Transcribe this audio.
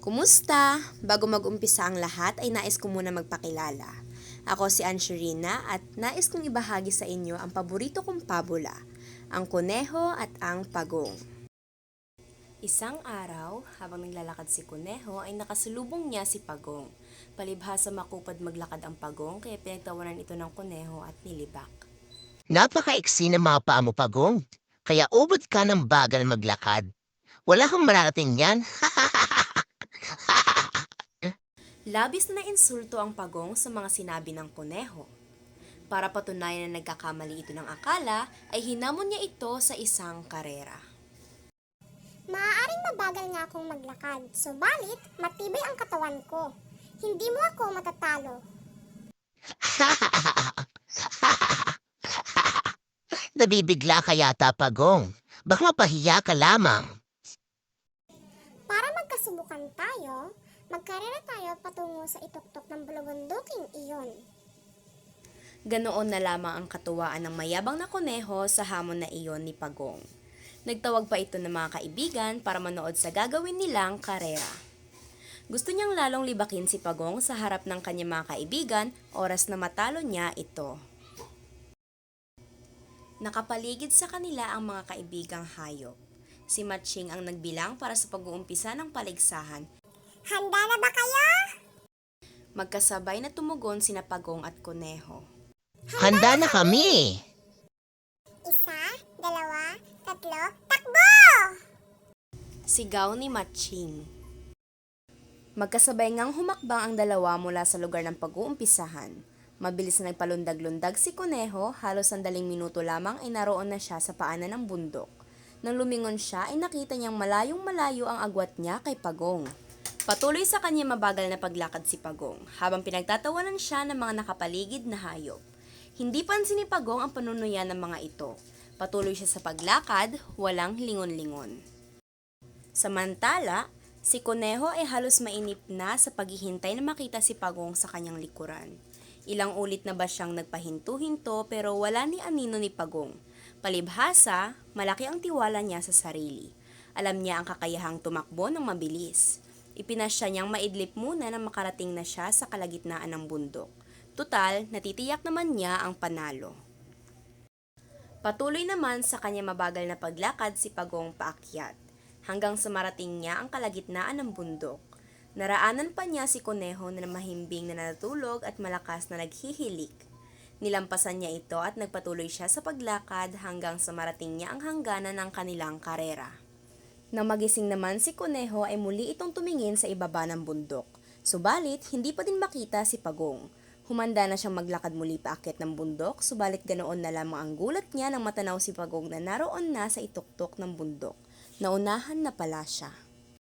Kumusta? Bago mag-umpisa ang lahat ay nais ko muna magpakilala. Ako si Anshirina at nais kong ibahagi sa inyo ang paborito kong pabula, ang kuneho at ang pagong. Isang araw, habang naglalakad si kuneho ay nakasalubong niya si pagong. Palibhasa makupad maglakad ang pagong kaya pinagtawanan ito ng kuneho at nilibak. Napakaiksi ng mga paa mo, Pagong. Kaya ubod ka ng bagal maglakad. Wala kang mararating yan. Labis na insulto ang pagong sa mga sinabi ng kuneho. Para patunayan na nagkakamali ito ng akala, ay hinamon niya ito sa isang karera. Maaaring mabagal nga akong maglakad, subalit matibay ang katawan ko. Hindi mo ako matatalo. Nabibigla ka yata, Pagong. Baka mapahiya ka lamang. Para magkasubukan tayo, magkarera tayo patungo sa ituktok ng bulubunduking iyon. Ganoon na lamang ang katuwaan ng mayabang na kuneho sa hamon na iyon ni Pagong. Nagtawag pa ito ng mga kaibigan para manood sa gagawin nilang karera. Gusto niyang lalong libakin si Pagong sa harap ng kanyang mga kaibigan oras na matalo niya ito. Nakapaligid sa kanila ang mga kaibigang hayop. Si Matching ang nagbilang para sa pag-uumpisa ng paligsahan. Handa na ba kayo? Magkasabay na tumugon sina Pagong at Kuneho. Handa na kami. Isa, dalawa, tatlo, takbo! Sigaw ni Matching. Magkasabay ngang humakbang ang dalawa mula sa lugar ng pag-uumpisahan. Mabilis na nagpalundag-lundag si Kuneho, halos sandaling minuto lamang ay naroon na siya sa paanan ng bundok. Nang lumingon siya ay nakita niyang malayong-malayo ang agwat niya kay Pagong. Patuloy sa kanya mabagal na paglakad si Pagong, habang pinagtatawanan siya ng mga nakapaligid na hayop. Hindi pansin ni Pagong ang panunuyan ng mga ito. Patuloy siya sa paglakad, walang lingon-lingon. Samantala, si Kuneho ay halos mainip na sa paghihintay na makita si Pagong sa kanyang likuran. Ilang ulit na ba siyang nagpahinto-hinto pero wala ni anino ni Pagong. Palibhasa, malaki ang tiwala niya sa sarili. Alam niya ang kakayahang tumakbo ng mabilis. Ipinasya niyang maidlip muna na makarating na siya sa kalagitnaan ng bundok. Tutal, natitiyak naman niya ang panalo. Patuloy naman sa kanya mabagal na paglakad si Pagong paakyat, hanggang sa marating niya ang kalagitnaan ng bundok. Naraanan pa niya si Kuneho na mahimbing na natulog at malakas na naghihilik. Nilampasan niya ito at nagpatuloy siya sa paglakad hanggang sa marating niya ang hangganan ng kanilang karera. Nang magising naman si Kuneho ay muli itong tumingin sa ibaba ng bundok. Subalit, hindi pa din makita si Pagong. Humanda na siyang maglakad muli paakyat ng bundok, subalit ganoon na lamang ang gulat niya nang matanaw si Pagong na naroon na sa ituktok ng bundok. Naunahan na pala siya.